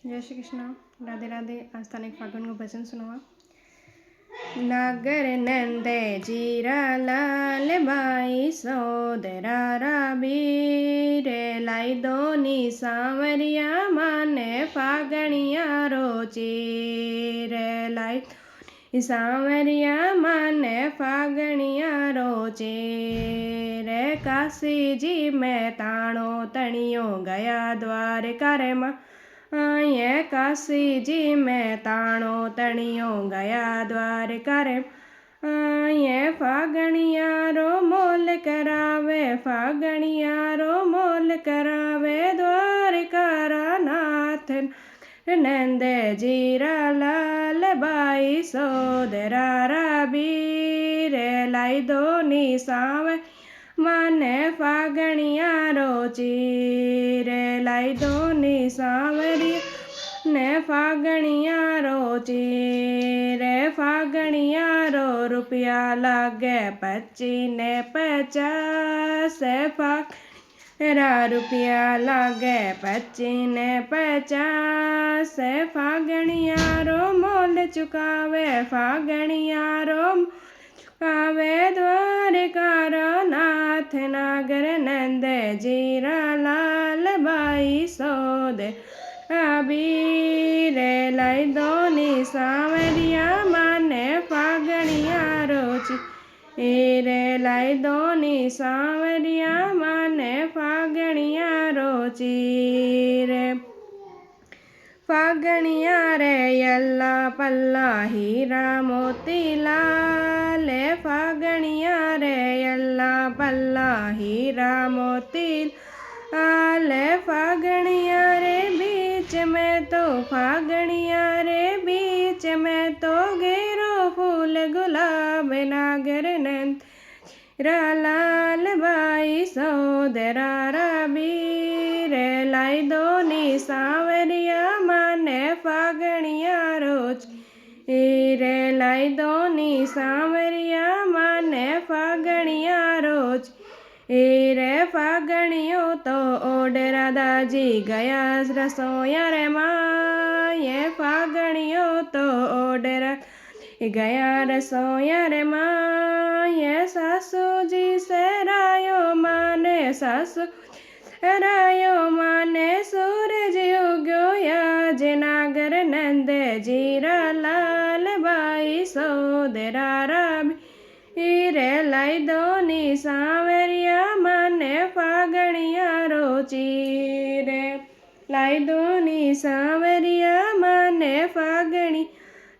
जय श्री कृष्ण। राधे राधे। आज थाने फागुन को भजन सुनवा। नागर नंदे जीरा लाल बाई सोदरा बीर लाई दोनी सांवरिया माने फागणिया रोचीर लाई सांवरिया माने फागणिया रोचीर काशी जी में ताणो तणियो गया द्वारका रे मां ये काशी जी में ताणो तणियो गया द्वारका रे ये फागणिया रो मोल करावे फागणिया रो मोल करावे द्वारका नाथ नंद जीरा लाल बाई सोदरा बीर लाई दोनी साव माने फागणिया रोचीर लाई दोनी सांवरिया ने फागणिया रोचीर फागणिया रो रुपया लागे 25 ने 50 फागणिया रुपया लागे 25 ने 50 फागणिया रो मोल चुकावे फागणिया रो कावे द्वारका नाथ नागर नंद जीरा लाल बाई सोद बीर लाई दोनी सांवरिया माने फागणिया रोची रे लाई दोनी सांवरिया माने फागणिया रोची रे फागणिया रे यल्ला पल्ला हीरा मोती लाल फागणिया रे यल्ला पल्ला हीरा मोती लाल फागणिया रे बीच में तो फागणिया रे बीच में तो घेरो फूल गुलाब नागर नंद लाल बाई सोदरा बीर लाई दोनी सांवरिया माने फागणिया रोच रे लाई दोनी सांवरिया माने फागणिया रोज रे फागणियो तो ओडरा दाजी गया रसोया रे माँ ये फागणियो तो ओडरा गया रसोया रे माँ ये सासू जी से रायो माने सासू रायो माने सूरज उग्यो या जनागर नंद जीरा लाल बाई सोदरा रे लाई दोनी सांवरिया माने फागणिया रोची रे लाई दोनी सांवरिया माने फागणी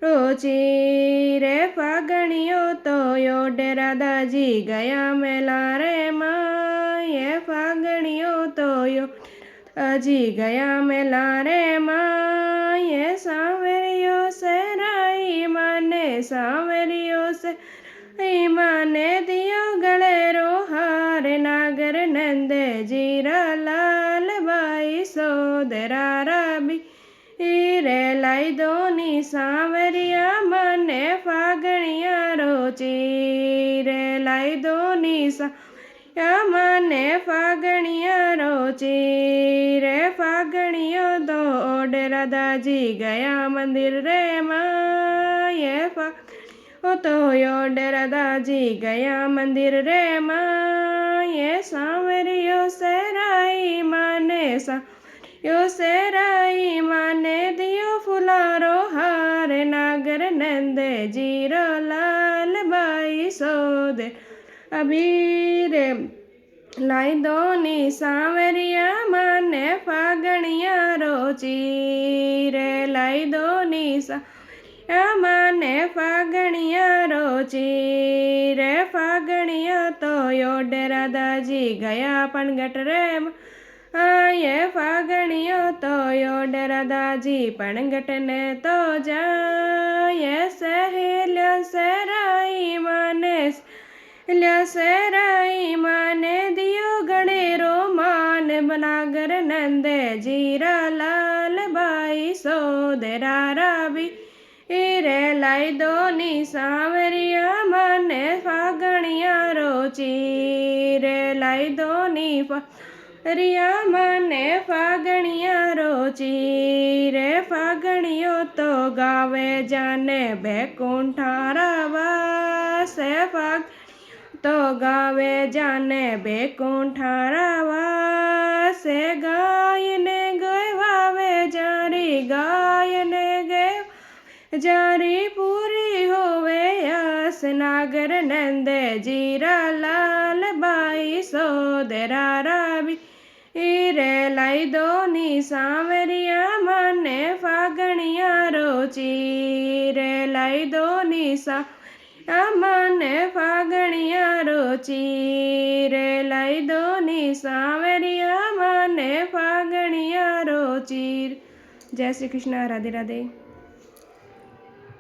रोची रे फागणियो तो यो डेरा दाजी गया मेला रे माँ ये फागणियो तो यो दाजी गया मेला रे माँ ये सांवरियो से राई माने सांवरियो से माने दियो गले रो हार नागर नंद जीरा लाल बाई सोदरा रे लाई दोनी सांवरिया माने फागणिया रोची रे लाई दोनी सांवरिया माने फागणिया रोची रे फागणियो दो ओडरा दाजी गया मंदिर रे माँ ये ओ तो यो डेरा दाजी गया मंदिर रे माँ ये सांवरियो से राई माने यो से राई माने दियो फुलारो हार नागर नंद जीरो लाल बाई सोदे अबीर लाई दोनी सांवरिया माने फागणिया रोची रे लाई दोनी माने फागणिया रोची रे फागणिया तो यो डेरा दाजी गया पनगट रे ये फागणियो तो यो डेरा दाजी पनगट ने तो जा ये सहेलिया सराई माने सराई माने दियो गणेरो मान बनागर नंदे जीरा लाल बाई सोदरा भी रे लाई दोनी सांवरिया माने फागणिया रोची रे लाई दोनी रिया माने फागणिया रोची रे ગાવે જાને બેકુંઠારા વાસે તો ગાવે જાને બેકુંઠારા વાસે ગાયને ગય વાવે જારી ગાયને ગય જારી પૂરી હોવે યસ નાગર નંદે જીરા લાલ બાઈ સોદરા રાબી રે લઈ દો ની સાવરિયા મને ફાગણિયા રોચી રે લઈ દો ની મને ફાગણિયા રોચી રે લઈ દો ની સાવરિયા મને ફાગણિયા રોચી. જય શ્રી કૃષ્ણ. રાધે રાધે.